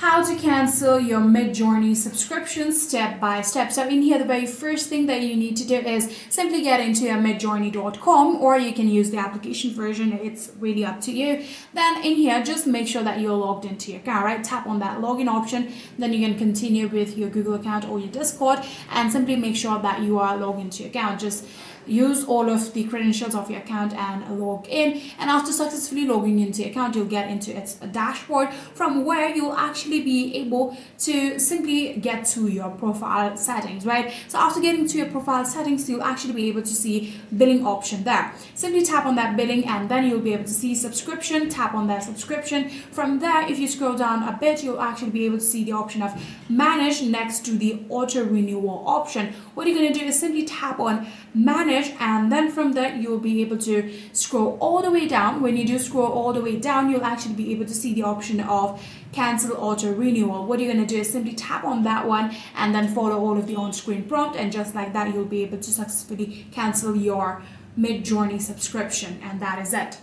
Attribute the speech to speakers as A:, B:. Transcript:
A: how to cancel your Midjourney subscription step by step. So in here, the very first thing that you need to do is simply get into your midjourney.com, or you can use the application version. It's really up to you. Then in here, just make sure that you're logged into your account, right? Tap on that login option. Then you can continue with your Google account or your Discord, and simply make sure that you are logged into your account. Just use all of the credentials of your account and log in, and after successfully logging into your account, you'll get into its dashboard, from where you'll actually be able to simply get to your profile settings, right? So after getting to your profile settings, you'll actually be able to see billing option there. Simply tap on that billing, and then you'll be able to see subscription. Tap on that subscription. From there, if you scroll down a bit, you'll actually be able to see the option of manage next to the auto renewal option. What you're going to do is simply tap on manage, and then from there you'll be able to scroll all the way down. When you do scroll all the way down, you'll actually be able to see the option of cancel auto renewal. What you're going to do is simply tap on that one, and then follow all of the on-screen prompt, and just like that, you'll be able to successfully cancel your Midjourney subscription, and that is it.